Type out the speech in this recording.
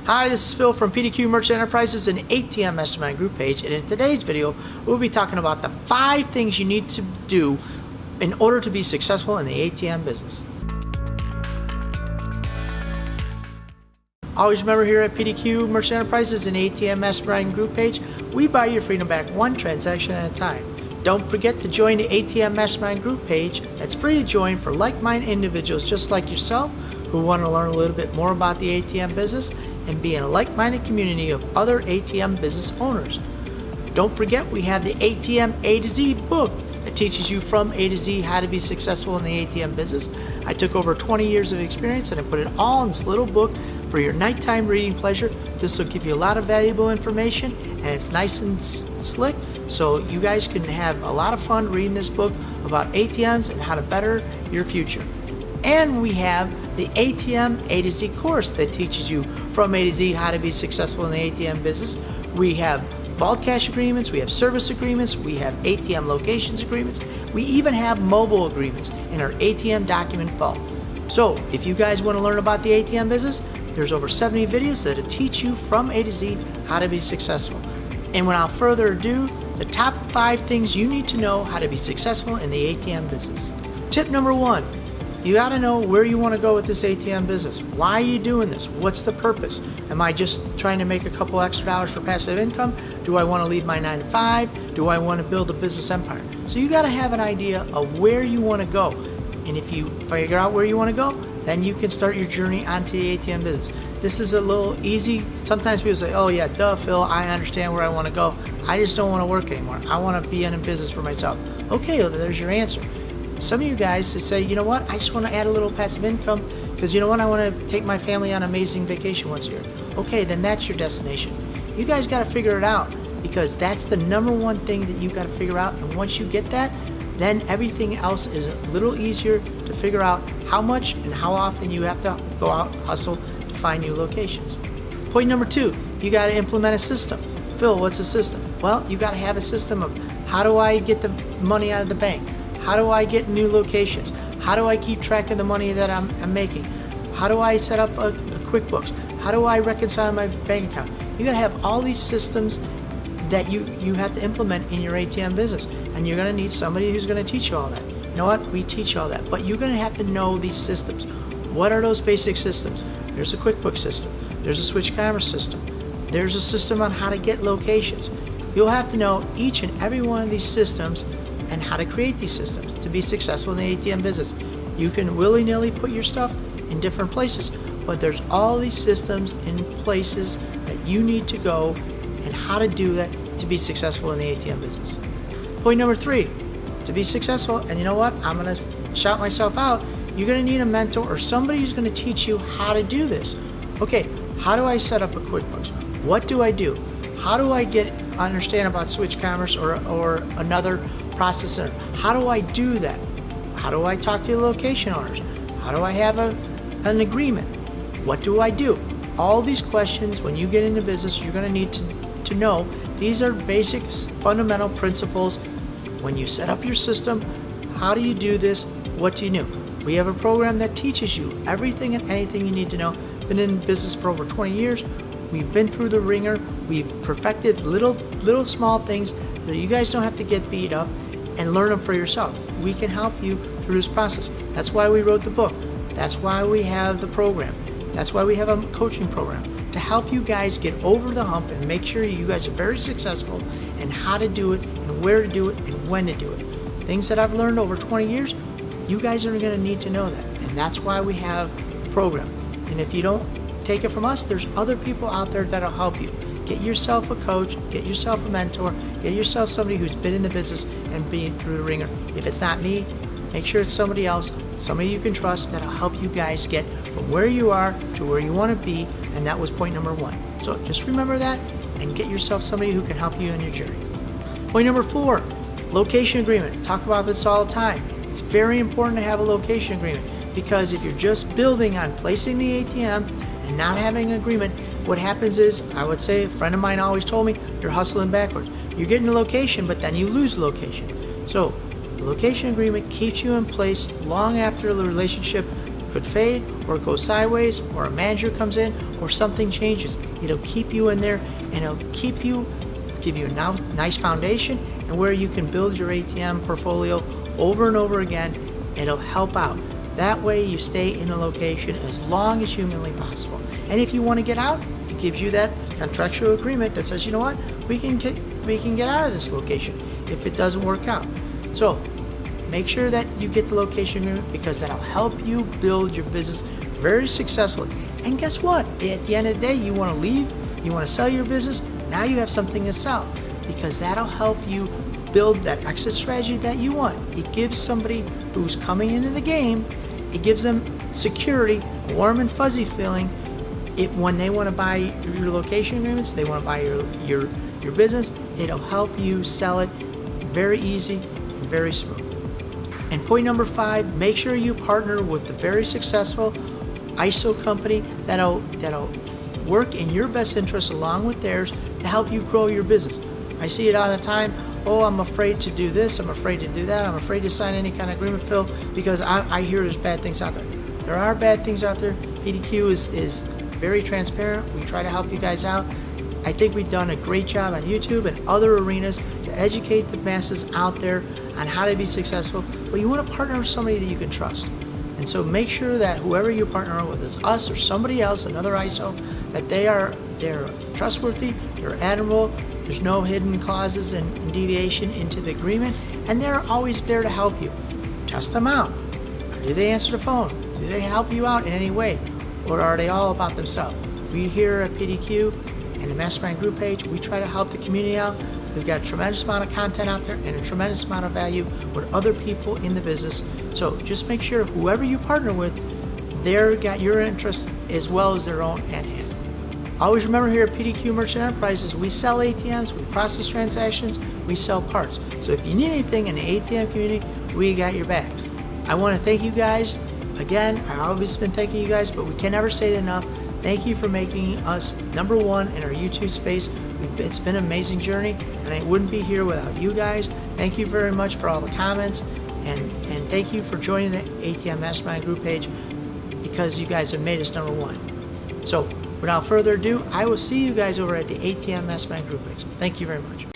Hi, this is Phil from PDQ Merchant Enterprises and ATM Mastermind Group page, and in today's video we'll be talking about the 5 things you need to do in order to be successful in the ATM business. Always remember, here at PDQ Merchant Enterprises and ATM Mastermind Group page, we buy your freedom back one transaction at a time. Don't forget to join the ATM Mastermind Group page. That's free to join for like-minded individuals just like yourself who want to learn a little bit more about the ATM business and be in a like-minded community of other ATM business owners. Don't forget, we have the ATM A to Z book that teaches you from A to Z how to be successful in the ATM business. I took over 20 years of experience and I put it all in this little book for your nighttime reading pleasure. This will give you a lot of valuable information, and it's nice and slick, so you guys can have a lot of fun reading this book about ATMs and how to better your future. And we have the ATM A to Z course that teaches you from A to Z how to be successful in the ATM business. We have vault cash agreements, we have service agreements, we have ATM locations agreements, we even have mobile agreements in our ATM document vault. So if you guys want to learn about the ATM business, there's over 70 videos that'll teach you from A to Z how to be successful. And without further ado, the top 5 things you need to know how to be successful in the ATM business. Tip number 1, you got to know where you want to go with this ATM business. Why are you doing this? What's the purpose? Am I just trying to make a couple extra dollars for passive income? Do I want to leave my 9 to 5? Do I want to build a business empire? So you got to have an idea of where you want to go. And if you figure out where you want to go, then you can start your journey onto the ATM business. This is a little easy. Sometimes people say, oh yeah, duh, Phil, I understand where I want to go. I just don't want to work anymore. I want to be in a business for myself. Okay, well, there's your answer. Some of you guys say, you know what, I just want to add a little passive income because you know what, I want to take my family on an amazing vacation once a year. Okay, then that's your destination. You guys got to figure it out, because that's the number one thing that you got to figure out. And once you get that, then everything else is a little easier to figure out how much and how often you have to go out, hustle to find new locations. Point number 2, you got to implement a system. Phil, what's a system? Well, you got to have a system of how do I get the money out of the bank? How do I get new locations? How do I keep track of the money that I'm making? How do I set up a QuickBooks? How do I reconcile my bank account? You got to have all these systems that you have to implement in your ATM business, and you're going to need somebody who's going to teach you all that. You know what? We teach all that, but you're going to have to know these systems. What are those basic systems? There's a QuickBooks system. There's a switch commerce system. There's a system on how to get locations. You'll have to know each and every one of these systems and how to create these systems to be successful in the ATM business. You can willy-nilly put your stuff in different places, but there's all these systems in places that you need to go and how to do that to be successful in the ATM business. Point number 3, to be successful, and you know what, I'm going to shout myself out, you're going to need a mentor or somebody who's going to teach you how to do this. Okay, how do I set up a QuickBooks? What do I do? How do I understand about switch commerce or another processor? How do I do that? How do I talk to the location owners? How do I have an agreement? What do I do? All these questions, when you get into business, you're going to need to know. These are basic fundamental principles. When you set up your system, how do you do this? What do you know? We have a program that teaches you everything and anything you need to know. Been in business for over 20 years. We've been through the ringer. We've perfected little small things so you guys don't have to get beat up and learn them for yourself. We can help you through this process. That's why we wrote the book. That's why we have the program. That's why we have a coaching program, to help you guys get over the hump and make sure you guys are very successful and how to do it and where to do it and when to do it. Things that I've learned over 20 years, you guys are going to need to know that. And that's why we have the program. And if you don't take it from us, there's other people out there that'll help you. Get yourself a coach, get yourself a mentor, get yourself somebody who's been in the business and been through the ringer. If it's not me, make sure it's somebody else, somebody you can trust that'll help you guys get from where you are to where you want to be. And that was point number 1. So just remember that and get yourself somebody who can help you in your journey. Point number 4, location agreement. Talk about this all the time. It's very important to have a location agreement, because if you're just building on placing the ATM and not having an agreement, what happens is, I would say, a friend of mine always told me, you're hustling backwards. You're getting a location, but then you lose location. So the location agreement keeps you in place long after the relationship could fade, or go sideways, or a manager comes in, or something changes. It'll keep you in there, and it'll give you a nice foundation, and where you can build your ATM portfolio over and over again. It'll help out. That way you stay in a location as long as humanly possible. And if you want to get out, it gives you that contractual agreement that says, you know what, we can get out of this location if it doesn't work out. So make sure that you get the location agreement, because that'll help you build your business very successfully. And guess what? At the end of the day, you want to leave, you want to sell your business, now you have something to sell, because that'll help you build that exit strategy that you want. It gives somebody who's coming into the game, it gives them security, warm and fuzzy feeling. When they want to buy your location agreements, they want to buy your business, it'll help you sell it very easy and very smooth. And point number 5, make sure you partner with the very successful ISO company that'll work in your best interest along with theirs to help you grow your business. I see it all the time. Oh, I'm afraid to do this, I'm afraid to do that, I'm afraid to sign any kind of agreement, Phil, because I hear there's bad things out there. There are bad things out there. PDQ is very transparent. We try to help you guys out. I think we've done a great job on YouTube and other arenas to educate the masses out there on how to be successful. But you want to partner with somebody that you can trust. And so make sure that whoever you partner with, is us or somebody else, another ISO, that they're trustworthy, they're admirable, there's no hidden clauses and deviation into the agreement, and they're always there to help you. Test them out. Do they answer the phone? Do they help you out in any way? Or are they all about themselves? We here at PDQ and the Mastermind Group page, we try to help the community out. We've got a tremendous amount of content out there and a tremendous amount of value with other people in the business. So just make sure whoever you partner with, they've got your interests as well as their own at hand. Always remember, here at PDQ Merchant Enterprises, we sell ATMs, we process transactions, we sell parts. So if you need anything in the ATM community, we got your back. I want to thank you guys. Again, I've always been thanking you guys, but we can never say it enough. Thank you for making us number 1 in our YouTube space. It's been an amazing journey, and I wouldn't be here without you guys. Thank you very much for all the comments, and thank you for joining the ATM Mastermind Group page, because you guys have made us number 1. So without further ado, I will see you guys over at the ATM Mastermind Group page. Thank you very much.